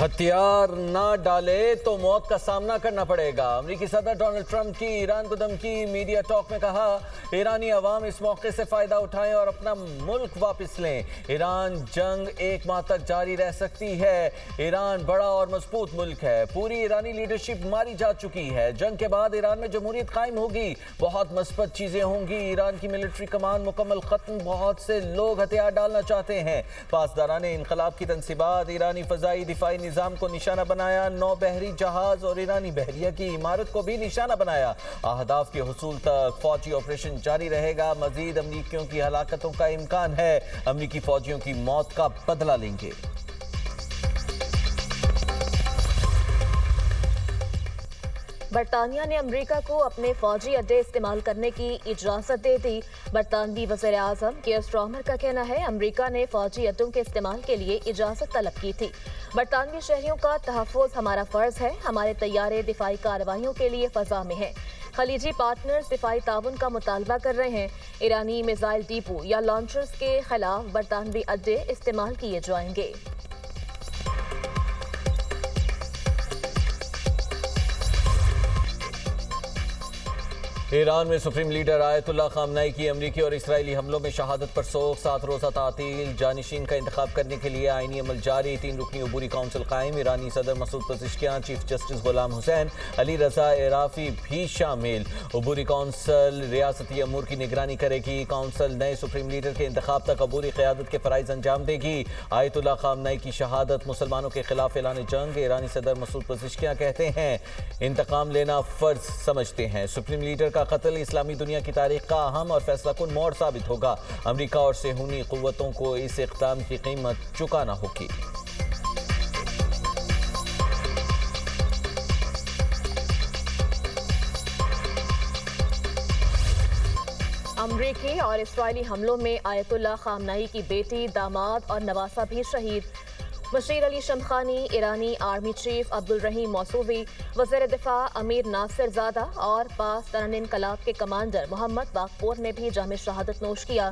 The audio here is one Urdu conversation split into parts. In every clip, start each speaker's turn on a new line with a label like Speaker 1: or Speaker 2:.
Speaker 1: ہتھیار نہ ڈالے تو موت کا سامنا کرنا پڑے گا۔ امریکی صدر ڈونلڈ ٹرمپ کی ایران کو دھمکی۔ میڈیا ٹاک میں کہا ایرانی عوام اس موقع سے فائدہ اٹھائیں اور اپنا ملک واپس لیں۔ ایران جنگ 1 ماہ تک جاری رہ سکتی ہے۔ ایران بڑا اور مضبوط ملک ہے۔ پوری ایرانی لیڈرشپ ماری جا چکی ہے۔ جنگ کے بعد ایران میں جمہوریت قائم ہوگی۔ بہت مثبت چیزیں ہوں گی۔ ایران کی ملٹری کمان مکمل ختم۔ بہت سے لوگ ہتھیار ڈالنا چاہتے ہیں۔ پاسداران انقلاب کی تنصیبات ایرانی فضائی دفاعی نظام کو نشانہ بنایا۔ 9 بحری جہاز اور ایرانی بحریہ کی عمارت کو بھی نشانہ بنایا۔ اہداف کے حصول تک فوجی آپریشن جاری رہے گا۔ مزید امریکیوں کی ہلاکتوں کا امکان ہے۔ امریکی فوجیوں کی موت کا بدلہ لیں گے۔
Speaker 2: برطانیہ نے امریکہ کو اپنے فوجی اڈے استعمال کرنے کی اجازت دے دی۔ برطانوی وزیر اعظم کیئر سٹارمر کا کہنا ہے امریکہ نے فوجی اڈوں کے استعمال کے لیے اجازت طلب کی تھی۔ برطانوی شہریوں کا تحفظ ہمارا فرض ہے۔ ہمارے طیارے دفاعی کارروائیوں کے لیے فضا میں ہیں۔ خلیجی پارٹنرز دفاعی تعاون کا مطالبہ کر رہے ہیں۔ ایرانی میزائل ڈیپو یا لانچرز کے خلاف برطانوی اڈے استعمال کیے جائیں گے۔
Speaker 1: ایران میں سپریم لیڈر آیت اللہ خامنہئی کی امریکی اور اسرائیلی حملوں میں شہادت پر سوگ۔ 7 روزہ تعطیل۔ جانشین کا انتخاب کرنے کے لیے آئینی عمل جاری۔ 3 رکنی عبوری کونسل قائم۔ ایرانی صدر Masoud Pezeshkian, chief justice Ghulam حسین، علی رضا عرافی بھی شامل۔ عبوری کونسل ریاستی امور کی نگرانی کرے گی۔ کونسل نئے سپریم لیڈر کے انتخاب تک عبوری قیادت کے فرائض انجام دے گی۔ آیت اللہ خامنہئی کی شہادت مسلمانوں کے خلاف اعلان جنگ۔ ایرانی صدر مسعود پزشکیان کہتے ہیں انتقام لینا فرض سمجھتے ہیں۔ سپریم لیڈر کا قتل اسلامی دنیا کی تاریخ کا اہم اور فیصلہ کن موڑ ثابت ہوگا۔ امریکہ اور صہیونی قوتوں کو اس اقدام کی قیمت چکانا ہوگی۔
Speaker 2: امریکی اور اسرائیلی حملوں میں آیت اللہ خامنہئی کی بیٹی، داماد اور نواسہ بھی شہید۔ مشیر علی شمخانی، ایرانی آرمی چیف عبدالرحیم موصوی، وزیر دفاع امیر ناصر زادہ اور پاسداران انقلاب کے کمانڈر محمد باقپور نے بھی جام شہادت نوش کیا۔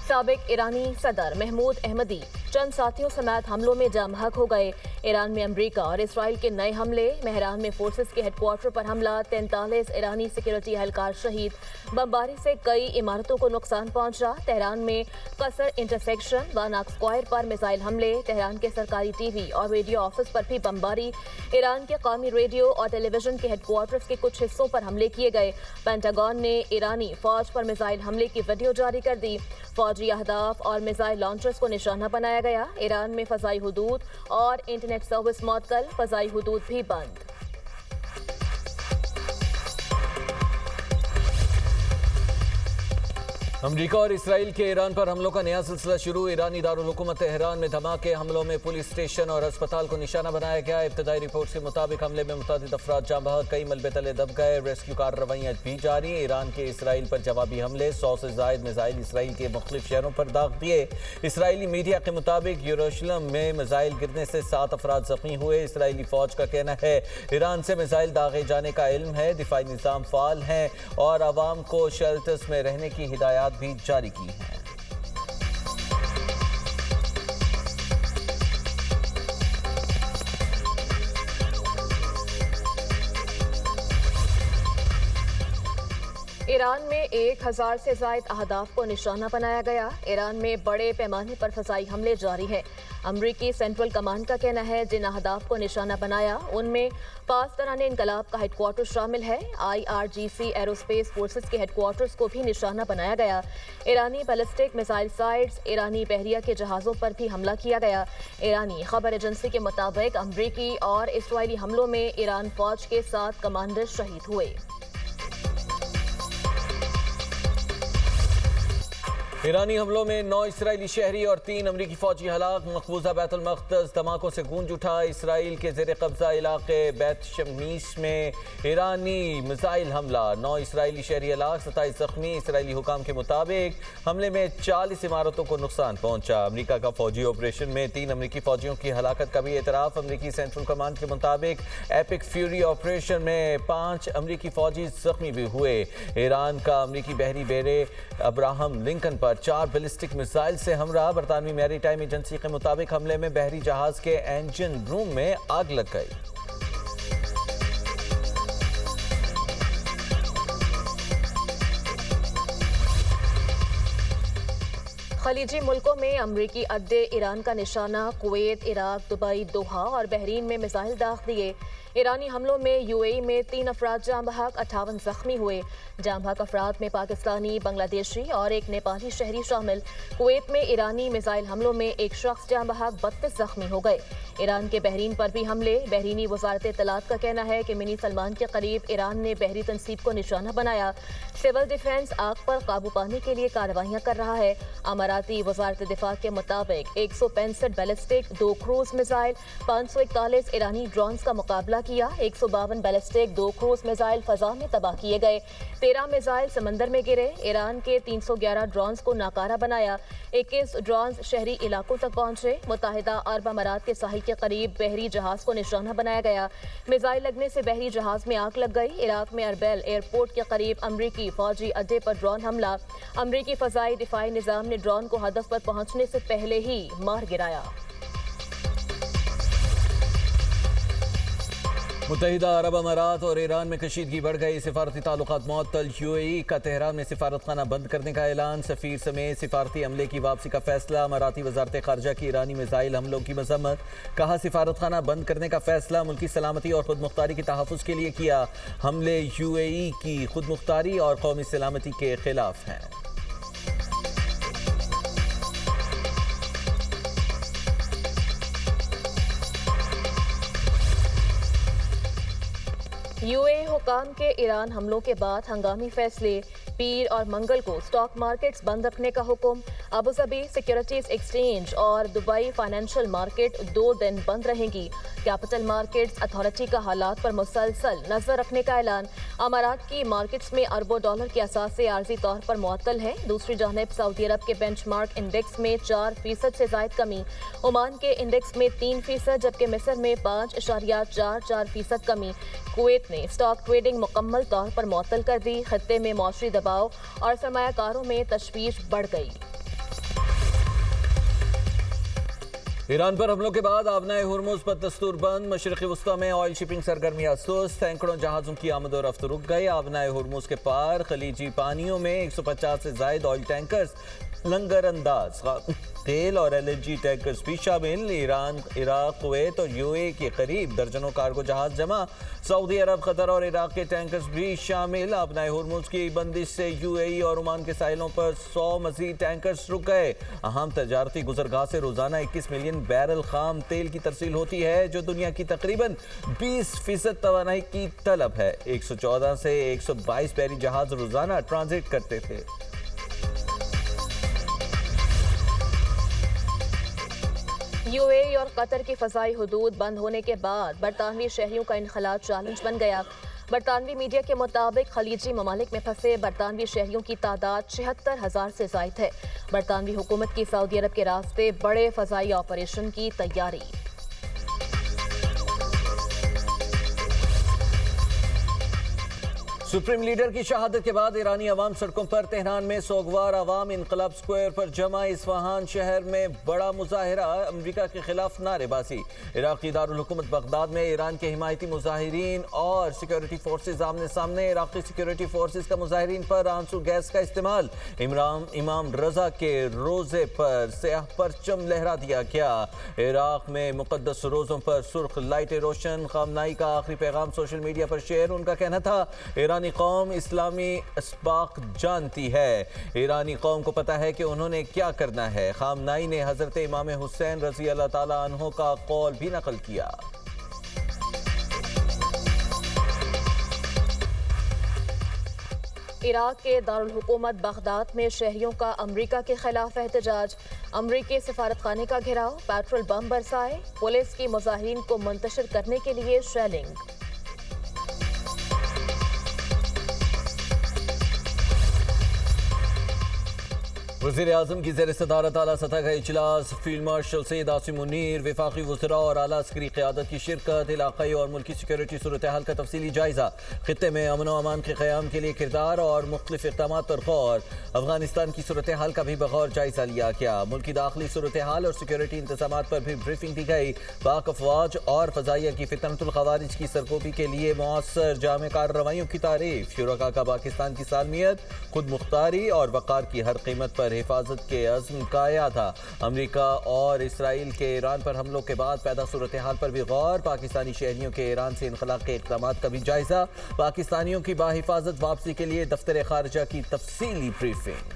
Speaker 2: سابق ایرانی صدر محمود احمدی چند ساتھیوں سمیت حملوں میں جاں بحق ہو گئے۔ ایران میں امریکہ اور اسرائیل کے نئے حملے۔ مہران میں فورسز کے ہیڈ کوارٹر پر حملہ۔ 43 ایرانی سیکورٹی اہلکار شہید۔ بمباری سے کئی عمارتوں کو نقصان پہنچا۔ تہران میں قصر انٹرسیکشن و ناک اسکوائر پر میزائل حملے۔ تہران کے سرکاری ٹی وی اور ریڈیو آفس پر بھی بمباری۔ ایران کے قومی ریڈیو اور ٹیلی ویژن کے ہیڈ کوارٹرز کے کچھ حصوں پر حملے کیے گئے۔ پینٹاگون نے ایرانی فوج پر میزائل حملے کی ویڈیو جاری کر دی۔ فوجی اہداف اور میزائل لانچرز کو نشانہ بنایا گیا۔ ایران میں فضائی حدود اور انٹرنیٹ سروس معطل۔ فضائی حدود بھی بند۔
Speaker 1: امریکہ اور اسرائیل کے ایران پر حملوں کا نیا سلسلہ شروع۔ ایرانی دارالحکومت تہران میں دھماکے۔ حملوں میں پولیس اسٹیشن اور ہسپتال کو نشانہ بنایا گیا۔ ابتدائی رپورٹ کے مطابق حملے میں متعدد افراد جاں بحق، کئی ملبے تلے دب گئے۔ ریسکیو کارروائیاں بھی جاری۔ ایران کے اسرائیل پر جوابی حملے۔ 100 سے زائد میزائل اسرائیل کے مختلف شہروں پر داغ دیے۔ اسرائیلی میڈیا کے مطابق یروشلم میں میزائل گرنے سے 7 افراد زخمی ہوئے۔ اسرائیلی فوج کا کہنا ہے ایران سے میزائل داغے جانے کا علم ہے۔ دفاعی نظام فعال ہیں اور عوام کو شیلٹرز میں رہنے کی ہدایات بھی جاری کی ہیں۔
Speaker 2: ایران میں 1000 سے زائد اہداف کو نشانہ بنایا گیا۔ ایران میں بڑے پیمانے پر فضائی حملے جاری ہیں۔ امریکی سینٹرل کمانڈ کا کہنا ہے جن اہداف کو نشانہ بنایا ان میں پاسداران انقلاب کا ہیڈ کوارٹر شامل ہے۔ IRGC ایروسپیس فورسز کے ہیڈ کوارٹرز کو بھی نشانہ بنایا گیا۔ ایرانی بیلسٹک میزائل سائٹس، ایرانی بحریہ کے جہازوں پر بھی حملہ کیا گیا۔ ایرانی خبر ایجنسی کے مطابق امریکی اور اسرائیلی حملوں میں ایران فوج کے 7 کمانڈر شہید ہوئے۔
Speaker 1: ایرانی حملوں میں 9 اسرائیلی شہری اور 3 امریکی فوجی ہلاک۔ مقبوضہ بیت المقدس دھماکوں سے گونج اٹھا۔ اسرائیل کے زیر قبضہ علاقے بیت شمیش میں ایرانی میزائل حملہ، 9 اسرائیلی شہری ہلاک، 27 زخمی۔ اسرائیلی حکام کے مطابق حملے میں 40 عمارتوں کو نقصان پہنچا۔ امریکہ کا فوجی آپریشن میں 3 امریکی فوجیوں کی ہلاکت کا بھی اعتراف۔ امریکی سینٹرل کمانڈ کے مطابق ایپک فیوری آپریشن میں 5 امریکی فوجی زخمی بھی ہوئے۔ ایران کا امریکی بحری بیڑے ابراہم لنکن پر پر 4 بیلسٹک میزائل سے ہمراہ برطانوی میری ٹائم ایجنسی کے مطابق حملے میں بحری جہاز کے انجن روم میں آگ لگ گئی۔
Speaker 2: خلیجی ملکوں میں امریکی اڈے ایران کا نشانہ، کویت، عراق، دبئی، دوحہ اور بحرین میں میزائل داغ دیے۔ ایرانی حملوں میں یو اے ای میں 3 افراد جاں بحق، 58 زخمی ہوئے۔ جاں بحق افراد میں پاکستانی، بنگلہ دیشی اور ایک نیپالی شہری شامل۔ کویت میں ایرانی میزائل حملوں میں ایک شخص جاں بحق، 32 زخمی ہو گئے۔ ایران کے بحرین پر بھی حملے۔ بحرینی وزارت اطلاعات کا کہنا ہے کہ منی سلمان کے قریب ایران نے بحری تنصیب کو نشانہ بنایا۔ سول ڈیفنس آگ پر قابو پانے کے لیے کارروائیاں کر رہا ہے۔ اماراتی وزارت دفاع کے مطابق 165 بیلسٹک، 2 کروز میزائل، 541 ایرانی ڈرونز کا مقابلہ کیا۔ 152 بیلسٹک، 2 کروز میزائل فضا میں تباہ کیے گئے۔ 13 میزائل سمندر میں گرے۔ ایران کے 311 ڈرونز کو ناکارہ بنایا۔ 21 ڈرونز شہری علاقوں تک پہنچے۔ متحدہ عرب امارات کے ساحل کے قریب بحری جہاز کو نشانہ بنایا گیا۔ میزائل لگنے سے بحری جہاز میں آگ لگ گئی۔ عراق میں اربیل ایئرپورٹ کے قریب امریکی فوجی اڈے پر ڈرون حملہ۔ امریکی فضائی دفاعی نظام نے ڈرون کو ہدف پر پہنچنے سے پہلے ہی مار گرایا۔
Speaker 1: متحدہ عرب امارات اور ایران میں کشیدگی بڑھ گئی۔ سفارتی تعلقات معطل۔ یو اے ای کا تہران میں سفارت خانہ بند کرنے کا اعلان۔ سفیر سمیت سفارتی عملے کی واپسی کا فیصلہ۔ اماراتی وزارت خارجہ کی ایرانی میزائل حملوں کی مذمت۔ کہا سفارت خانہ بند کرنے کا فیصلہ ملکی سلامتی اور خود مختاری کے تحفظ کے لیے کیا۔ حملے یو اے ای کی خود مختاری اور قومی سلامتی کے خلاف ہیں۔
Speaker 2: یو اے حکام کے ایران حملوں کے بعد ہنگامی فیصلے۔ پیر اور منگل کو سٹاک مارکیٹس بند رکھنے کا حکم۔ ابوظہبی سیکیورٹیز ایکسچینج اور دبئی فائنینشل مارکیٹ 2 دن بند رہیں گی۔ کیپٹل مارکیٹس اتھارٹی کا حالات پر مسلسل نظر رکھنے کا اعلان۔ امارات کی مارکیٹس میں اربوں ڈالر کے اثاثے عارضی طور پر معطل ہیں۔ دوسری جانب سعودی عرب کے بینچ مارک انڈیکس میں 4% سے زائد کمی۔ عمان کے انڈیکس میں 3%، جبکہ مصر میں 5.44% کمی۔ کویت نے اسٹاک ٹریڈنگ مکمل طور پر معطل کر دی۔ خطے میں معاشی دباؤ اور سرمایہ کاروں میں تشویش بڑھ گئی۔
Speaker 1: ایران پر حملوں کے بعد آبنائے ہرمز پر دستور بند۔ مشرقی وسطی میں آئل شپنگ سرگرمیاں سست۔ ٹینکروں جہازوں کی آمد و رفت رک گئی۔ آبنائے ہرمز کے پار خلیجی پانیوں میں 150 سے زائد آئل ٹینکرز لنگر انداز۔ تیل اور ایل این جی ٹینکرز بھی شامل۔ ایران، عراق، کویت اور یو اے کے قریب درجنوں کارگو جہاز جمع۔ سعودی عرب، قطر اور عراق کے ٹینکرز بھی شامل۔ آبنائے ہرمز کی بندش سے یو اے ای اور عمان کے ساحلوں پر 100 مزید ٹینکرز رک گئے۔ اہم تجارتی گزرگاہ سے روزانہ 21 ملین بیرل خام تیل کی ترسیل ہوتی ہے، جو دنیا کی تقریباً 20% توانائی کی طلب ہے۔ 114 سے 122 بحری جہاز روزانہ ٹرانزٹ کرتے تھے۔
Speaker 2: یو اے ای اور قطر کی فضائی حدود بند ہونے کے بعد برطانوی شہریوں کا انخلاء چیلنج بن گیا۔ برطانوی میڈیا کے مطابق خلیجی ممالک میں پھنسے برطانوی شہریوں کی تعداد 76,000 سے زائد ہے۔ برطانوی حکومت کی سعودی عرب کے راستے بڑے فضائی آپریشن کی تیاری۔
Speaker 1: سپریم لیڈر کی شہادت کے بعد ایرانی عوام سڑکوں پر۔ تہران میں سوگوار عوام انقلاب سکوائر پر جمع۔ اصفہان شہر میں بڑا مظاہرہ، امریکہ کے خلاف نعرے بازی۔ عراقی دارالحکومت بغداد میں ایران کے حمایتی مظاہرین اور سیکیورٹی فورسز آمنے سامنے۔ عراقی سیکیورٹی فورسز کا مظاہرین پر آنسو گیس کا استعمال۔ امام رضا کے روزے پر سیاہ پرچم لہرا دیا گیا۔ عراق میں مقدس روزوں پر سرخ لائٹیں روشن۔ خامنائی کا آخری پیغام سوشل میڈیا پر شیئر۔ ان کا کہنا تھا، ایرانی قوم اسلامی اسباق جانتی ہے۔ ایرانی قوم کو پتہ ہے کہ انہوں نے کیا کرنا ہے۔ خامنائی نے حضرت امام حسین رضی اللہ تعالیٰ عنہ کا قول بھی نقل کیا۔
Speaker 2: عراق کے دارالحکومت بغداد میں شہریوں کا امریکہ کے خلاف احتجاج۔ امریکی سفارت خانے کا گھیراؤ، پیٹرول بم برسائے، پولیس کی مظاہرین کو منتشر کرنے کے لیے شیلنگ۔
Speaker 1: وزیر اعظم کی زیر صدارت اعلیٰ سطح کا اجلاس، فیلڈ مارشل سید عاصم منیر، وفاقی وزراء اور اعلیٰ عسکری قیادت کی شرکت، علاقائی اور ملکی سیکورٹی صورتحال کا تفصیلی جائزہ، خطے میں امن و امان کے قیام کے لیے کردار اور مختلف اقدامات پر غور، افغانستان کی صورتحال کا بھی بغور جائزہ لیا گیا، ملکی داخلی صورتحال اور سیکورٹی انتظامات پر بھی بریفنگ دی گئی، پاک افواج اور فضائیہ کی فتنۃ الخوارج کی سرکوبی کے لیے مؤثر جامع کارروائیوں کی تعریف، شرکاء کا پاکستان کی سالمیت، خود مختاری اور وقار کی ہر قیمت پر حفاظت کے عزم کا اعادہ، امریکہ اور اسرائیل کے ایران پر حملوں کے بعد پیدا صورتحال پر بھی غور، پاکستانی شہریوں کے ایران سے انخلاء کے اقدامات کا بھی جائزہ، پاکستانیوں کی باحفاظت واپسی کے لیے دفتر خارجہ کی تفصیلی بریفنگ۔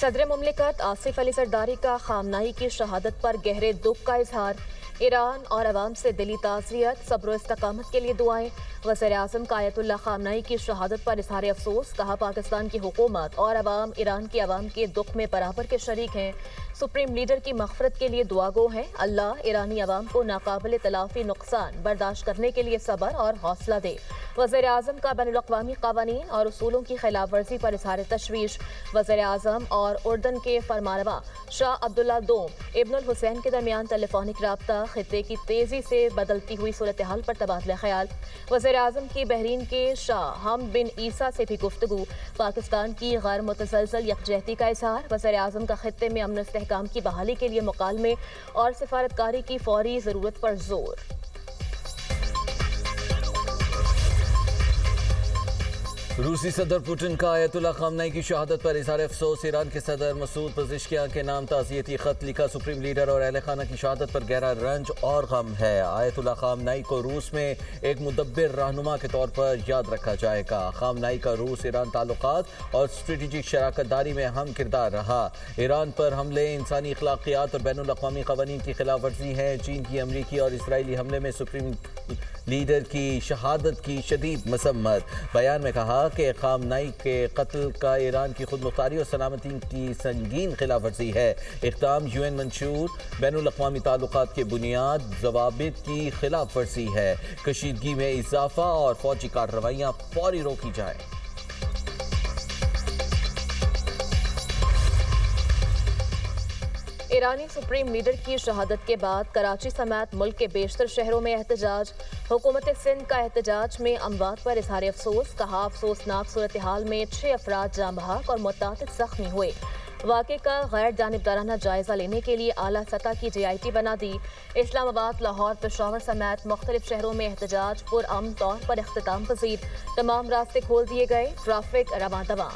Speaker 2: صدر مملکت آصف علی زرداری کا خامنہئی کی شہادت پر گہرے دکھ کا اظہار، ایران اور عوام سے دلی تعزیت، صبر و استقامت کے لیے دعائیں، وزیر اعظم کا آیت اللہ خامنہئی کی شہادت پر اظہار افسوس، کہا پاکستان کی حکومت اور عوام ایران کے عوام کے دکھ میں برابر کے شریک ہیں، سپریم لیڈر کی مغفرت کے لیے دعا گو ہیں، اللہ ایرانی عوام کو ناقابل تلافی نقصان برداشت کرنے کے لیے صبر اور حوصلہ دے، وزیر اعظم کا بین الاقوامی قوانین اور اصولوں کی خلاف ورزی پر اظہار تشویش، وزیر اعظم اور اردن کے فرمانروا شاہ عبداللہ دوم ابن الحسین کے درمیان ٹیلی فونک رابطہ، خطے کی تیزی سے بدلتی ہوئی صورتحال پر تبادلہ خیال، وزیر اعظم کی بحرین کے شاہ حمد بن عیسیٰ سے بھی گفتگو، پاکستان کی غیر متزلزل یکجہتی کا اظہار، وزیر اعظم کا خطے میں امن و استحکام کی بحالی کے لیے مکالمے اور سفارتکاری کی فوری ضرورت پر زور۔
Speaker 1: روسی صدر پوٹن کا آیت اللہ خامنہئی کی شہادت پر اظہار افسوس، ایران کے صدر مسعود پزشکیان کے نام تعزیتی خط لکھا، سپریم لیڈر اور اہل خانہ کی شہادت پر گہرا رنج اور غم ہے، آیت اللہ خامنہئی کو روس میں ایک مدبر رہنما کے طور پر یاد رکھا جائے گا، خامنہئی کا روس ایران تعلقات اور اسٹریٹجک شراکت داری میں اہم کردار رہا، ایران پر حملے انسانی اخلاقیات اور بین الاقوامی قوانین کی خلاف ورزی ہیں، چین کی امریکی اور اسرائیلی حملے میں سپریم لیڈر کی شہادت کی شدید مذمت، بیان میں کہا کہ خامنہئی کے قتل کا ایران کی خود مختاری اور سلامتی کی سنگین خلاف ورزی ہے، اقدام UN منشور بین الاقوامی تعلقات کے بنیاد ضوابط کی خلاف ورزی ہے، کشیدگی میں اضافہ اور فوجی کارروائیاں فوری روکی جائیں۔
Speaker 2: ایرانی سپریم لیڈر کی شہادت کے بعد کراچی سمیت ملک کے بیشتر شہروں میں احتجاج، حکومت سندھ کا احتجاج میں اموات پر اظہار افسوس، کہا افسوسناک صورتحال میں 6 افراد جاں بحق اور متعدد زخمی ہوئے، واقعے کا غیر جانبدارانہ جائزہ لینے کے لیے اعلیٰ سطح کی JIT بنا دی، اسلام آباد، لاہور، پشاور سمیت مختلف شہروں میں احتجاج پرامن طور پر اختتام پذیر، تمام راستے کھول دیے گئے، ٹریفک رواں دواں۔